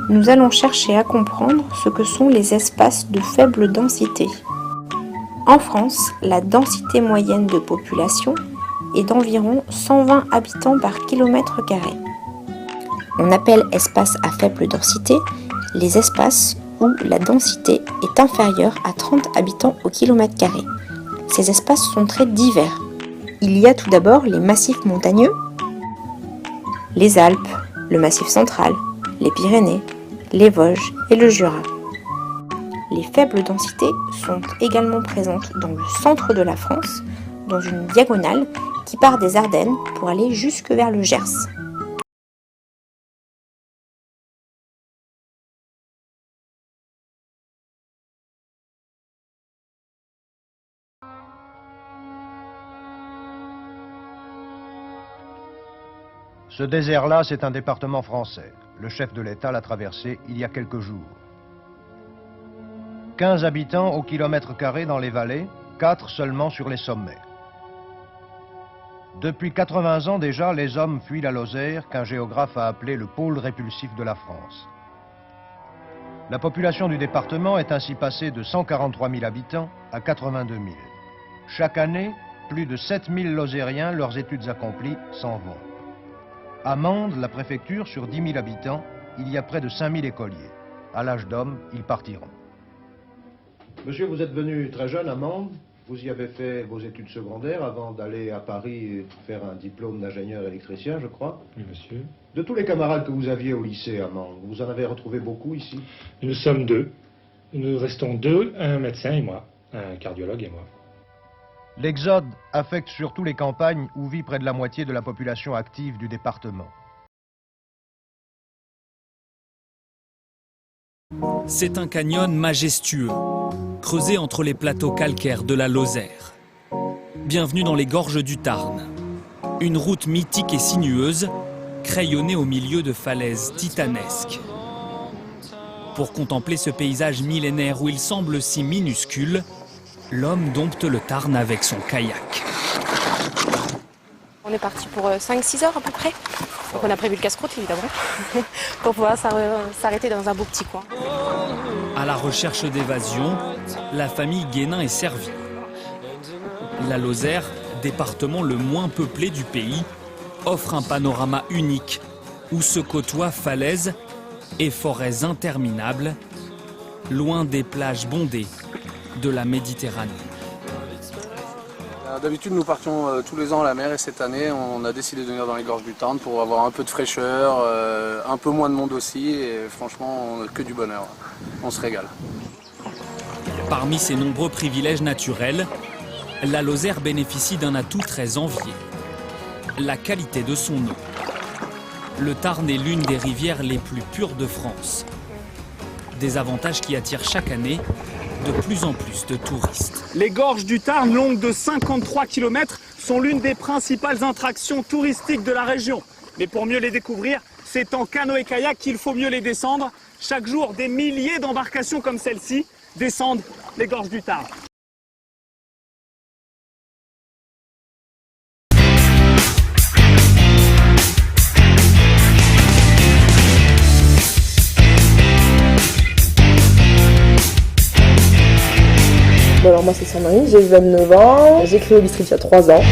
Nous allons chercher à comprendre ce que sont les espaces de faible densité. En France, la densité moyenne de population est d'environ 120 habitants par kilomètre carré. On appelle espaces à faible densité les espaces où la densité est inférieure à 30 habitants au kilomètre carré. Ces espaces sont très divers. Il y a tout d'abord les massifs montagneux, les Alpes, le Massif central, les Pyrénées, les Vosges et le Jura. Les faibles densités sont également présentes dans le centre de la France, dans une diagonale qui part des Ardennes pour aller jusque vers le Gers. Ce désert-là, c'est un département français. Le chef de l'État l'a traversé il y a quelques jours. 15 habitants au kilomètre carré dans les vallées, 4 seulement sur les sommets. Depuis 80 ans déjà, les hommes fuient la Lozère, qu'un géographe a appelé le pôle répulsif de la France. La population du département est ainsi passée de 143 000 habitants à 82 000. Chaque année, plus de 7 000 Lozériens, leurs études accomplies, s'en vont. À Mende, la préfecture, sur 10 000 habitants, il y a près de 5 000 écoliers. À l'âge d'homme, ils partiront. Monsieur, vous êtes venu très jeune à Mende. Vous y avez fait vos études secondaires avant d'aller à Paris faire un diplôme d'ingénieur électricien, je crois. Oui, monsieur. De tous les camarades que vous aviez au lycée à Mende, vous en avez retrouvé beaucoup ici? Nous sommes deux. Nous restons deux, un médecin et moi, un cardiologue et moi. L'exode affecte surtout les campagnes où vit près de la moitié de la population active du département. C'est un canyon majestueux, creusé entre les plateaux calcaires de la Lozère. Bienvenue dans les gorges du Tarn. Une route mythique et sinueuse, crayonnée au milieu de falaises titanesques. Pour contempler ce paysage millénaire où il semble si minuscule, l'homme dompte le Tarn avec son kayak. On est parti pour 5-6 heures à peu près. Donc on a prévu le casse-croûte évidemment, pour pouvoir s'arrêter dans un beau petit coin. À la recherche d'évasion, la famille Guénin est servie. La Lozère, département le moins peuplé du pays, offre un panorama unique où se côtoient falaises et forêts interminables, loin des plages bondées de la Méditerranée. D'habitude, nous partions tous les ans à la mer et cette année, on a décidé de venir dans les gorges du Tarn pour avoir un peu de fraîcheur, un peu moins de monde aussi et franchement, que du bonheur. On se régale. Parmi ses nombreux privilèges naturels, la Lozère bénéficie d'un atout très envié, la qualité de son eau. Le Tarn est l'une des rivières les plus pures de France. Des avantages qui attirent chaque année de plus en plus de touristes. Les gorges du Tarn, longues de 53 km, sont l'une des principales attractions touristiques de la région. Mais pour mieux les découvrir, c'est en canoë-kayak qu'il faut mieux les descendre. Chaque jour, des milliers d'embarcations comme celle-ci descendent les gorges du Tarn. Bon alors moi c'est Sandrine, j'ai 29 ans, j'ai créé Hobby Street il y a 3 ans.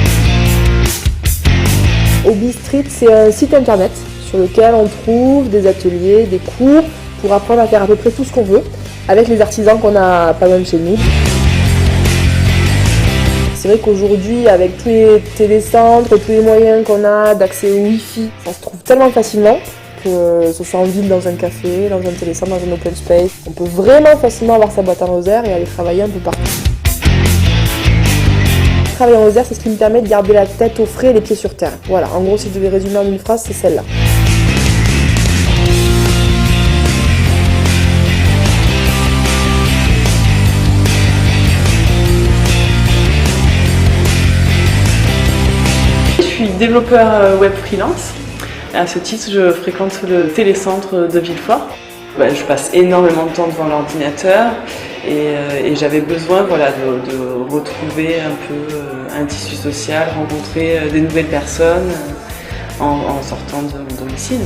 Hobby Street c'est un site internet sur lequel on trouve des ateliers, des cours pour apprendre à faire à peu près tout ce qu'on veut avec les artisans qu'on a pas loin de chez nous. C'est vrai qu'aujourd'hui avec tous les télécentres, tous les moyens qu'on a d'accès au Wi-Fi, ça se trouve tellement facilement. Que ce soit en ville, dans un café, dans un télécentre, dans un open space. On peut vraiment facilement avoir sa boîte en Lozère et aller travailler un peu partout. Travailler en Lozère, c'est ce qui me permet de garder la tête au frais et les pieds sur terre. Voilà, en gros, si je devais résumer en une phrase, c'est celle-là. Je suis développeur web freelance. À ce titre, je fréquente le télécentre de Villefort. Je passe énormément de temps devant l'ordinateur et j'avais besoin de retrouver un peu un tissu social, rencontrer des nouvelles personnes en sortant de mon domicile.